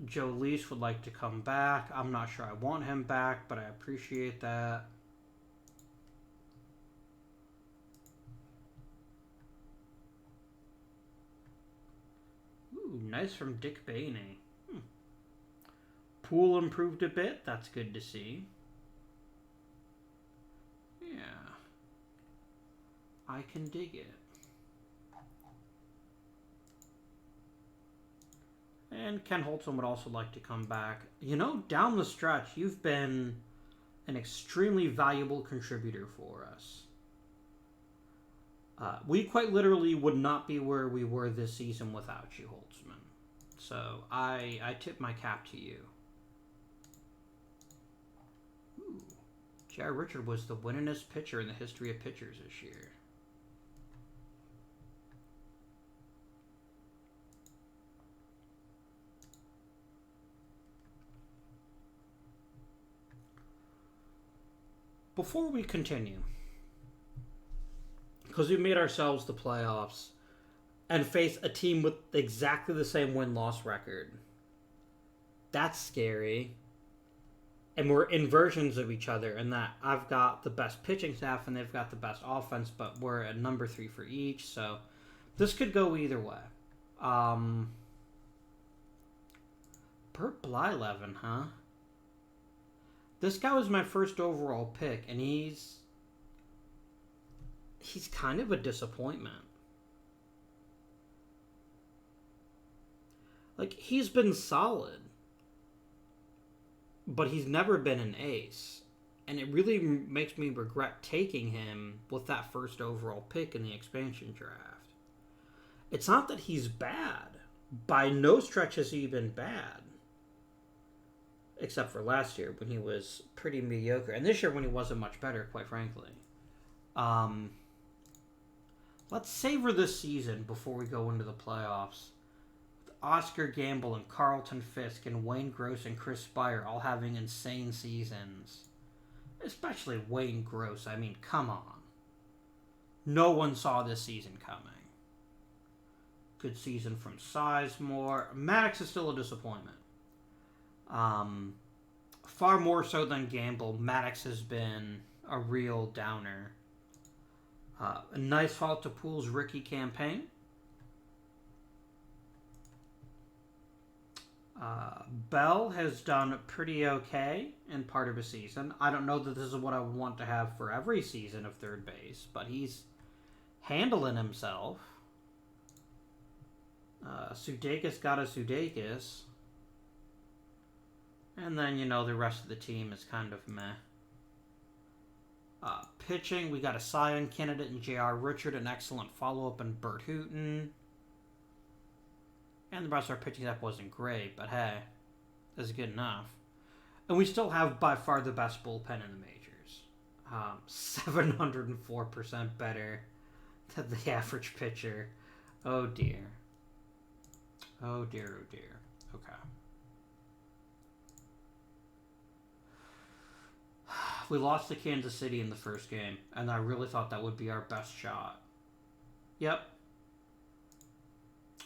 [SPEAKER 1] Joe Lease would like to come back. I'm not sure I want him back, but I appreciate that. Ooh, nice from Dick Bainey. Pool improved a bit. That's good to see. Yeah. I can dig it. And Ken Holtzman would also like to come back. You know, down the stretch, you've been an extremely valuable contributor for us. We quite literally would not be where we were this season without you, Holtzman. So I tip my cap to you. Ooh. J.R. Richard was the winningest pitcher in the history of pitchers this year. Before we continue, because we made ourselves the playoffs and face a team with exactly the same win-loss record, that's scary. And we're inversions of each other in that I've got the best pitching staff and they've got the best offense, but we're at number 3 for each, so this could go either way. Bert Blyleven, huh? This guy was my first overall pick, and he's kind of a disappointment. Like, he's been solid, but he's never been an ace. And it really makes me regret taking him with that first overall pick in the expansion draft. It's not that he's bad. By no stretch has he been bad. Except for last year when he was pretty mediocre. And this year when he wasn't much better, quite frankly. Let's savor this season before we go into the playoffs. With Oscar Gamble and Carlton Fisk and Wayne Gross and Chris Spire all having insane seasons. Especially Wayne Gross. I mean, come on. No one saw this season coming. Good season from Sizemore. Maddox is still a disappointment. Far more so than Gamble, Maddox has been a real downer. A nice fall to Poole's rookie campaign. Bell has done pretty okay in part of a season. I don't know that this is what I would want to have for every season of third base, but he's handling himself. Sudeikis got a Sudeikis. And then, you know, the rest of the team is kind of meh. Pitching, we got a Cy Young candidate in J.R. Richard, an excellent follow-up in Bert Hooton. And the rest of our pitching staff wasn't great, but hey, that's good enough. And we still have by far the best bullpen in the majors. 704% better than the average pitcher. Oh dear. Oh dear, oh dear. Okay. We lost to Kansas City in the first game, and I really thought that would be our best shot. Yep.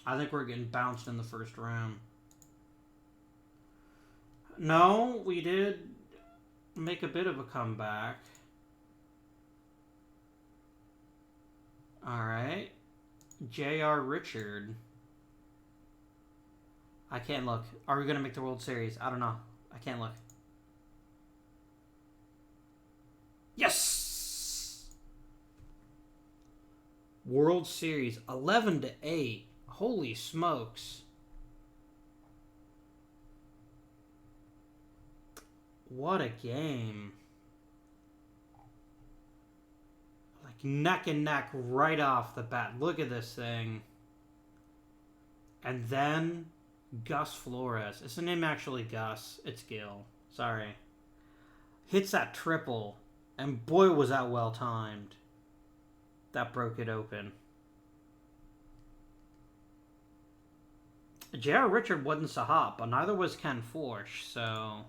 [SPEAKER 1] I think we're getting bounced in the first round. No, we did make a bit of a comeback. Alright. J.R. Richard. I can't look. Are we going to make the World Series? I don't know. I can't look. Yes! World Series 11-8. Holy smokes. What a game. Like neck and neck right off the bat. Look at this thing. And then Gus Flores. Is the name actually Gus? It's Gil. Sorry. Hits that triple. And boy, was that well timed. That broke it open. J.R. Richard wasn't so hot, but neither was Ken Forsch, so...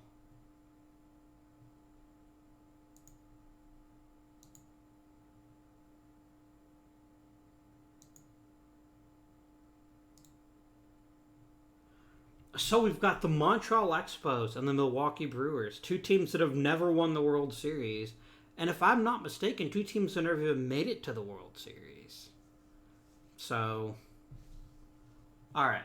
[SPEAKER 1] So we've got the Montreal Expos and the Milwaukee Brewers, two teams that have never won the World Series. And if I'm not mistaken, two teams that never even made it to the World Series. So, all right.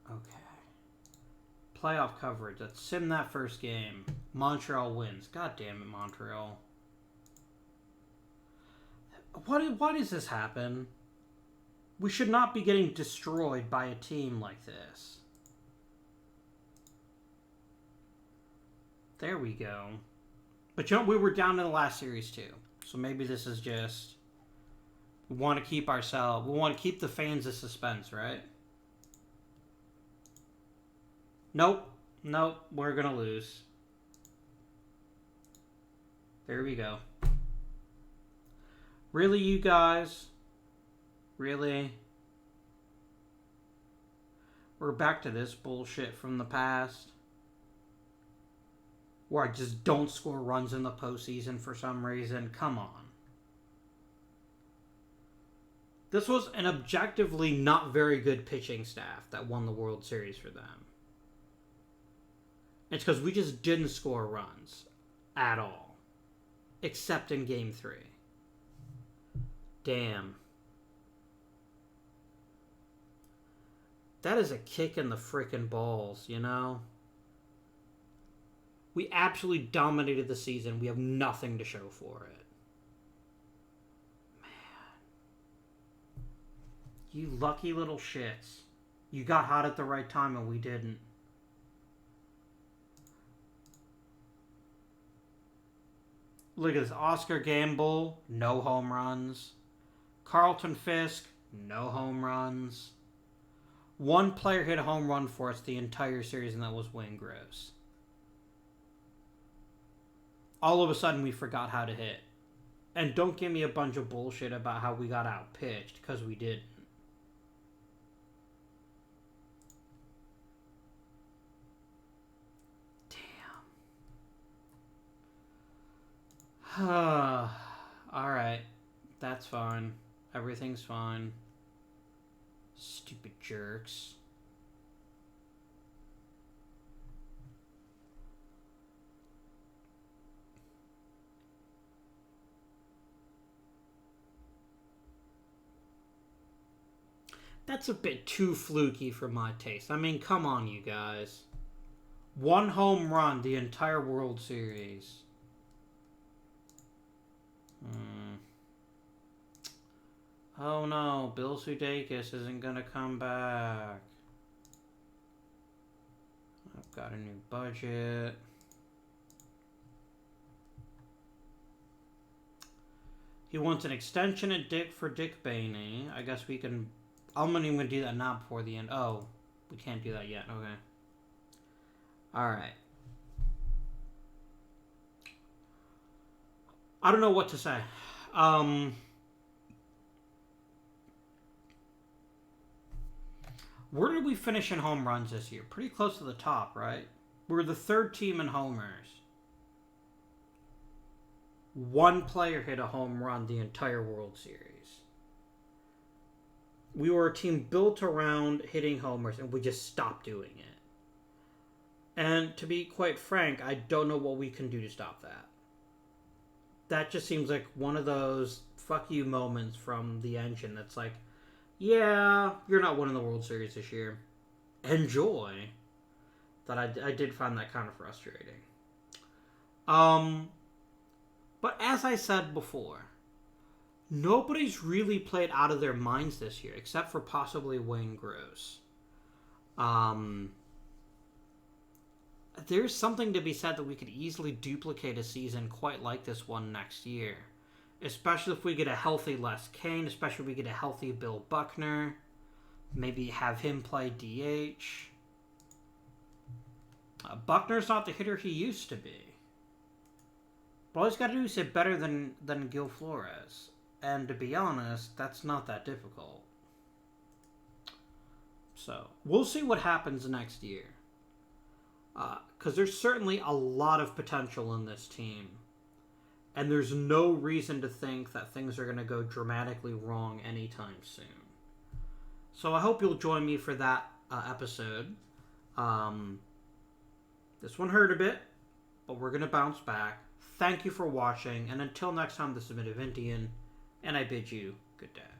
[SPEAKER 1] Okay. Playoff coverage. Let's sim that first game. Montreal wins. God damn it, Montreal. Why does this happen? We should not be getting destroyed by a team like this. There we go. But you know, we were down in the last series too. So maybe this is just... We want to keep ourselves... We want to keep the fans in suspense, right? Nope. Nope. We're going to lose. There we go. Really, you guys? Really? We're back to this bullshit from the past? Where I just don't score runs in the postseason for some reason? Come on. This was an objectively not very good pitching staff that won the World Series for them. It's because we just didn't score runs. At all. Except in Game 3. Damn. That is a kick in the frickin' balls, you know? We absolutely dominated the season. We have nothing to show for it. Man. You lucky little shits. You got hot at the right time and we didn't. Look at this. Oscar Gamble, no home runs. Carlton Fisk, no home runs. One player hit a home run for us the entire series, and that was Wayne Gross. All of a sudden, we forgot how to hit. And don't give me a bunch of bullshit about how we got out-pitched, because we didn't. Damn. Alright. That's fine. Everything's fine. Stupid jerks. That's a bit too fluky for my taste. I mean, come on, you guys. One home run the entire World Series. Oh no, Bill Sudeikis isn't gonna come back. I've got a new budget. He wants an extension at for Dick Bainey. I guess we can... I'm not even gonna do that now before the end. Oh, we can't do that yet. Okay. Alright. I don't know what to say. Where did we finish in home runs this year? Pretty close to the top, right? We were the third team in homers. One player hit a home run the entire World Series. We were a team built around hitting homers, and we just stopped doing it. And to be quite frank, I don't know what we can do to stop that. That just seems like one of those fuck you moments from the engine that's like, yeah, you're not winning the World Series this year. Enjoy. That I did find that kind of frustrating. But as I said before, nobody's really played out of their minds this year, except for possibly Wayne Gross. There's something to be said that we could easily duplicate a season quite like this one next year. Especially if we get a healthy Les Kane, especially if we get a healthy Bill Buckner. Maybe have him play DH. Buckner's not the hitter he used to be. But all he's got to do is hit better than Gil Flores. And to be honest, that's not that difficult. So, we'll see what happens next year. Because there's certainly a lot of potential in this team. And there's no reason to think that things are going to go dramatically wrong anytime soon. So I hope you'll join me for that episode. This one hurt a bit, but we're going to bounce back. Thank you for watching, and until next time, this has been Avintian, and I bid you good day.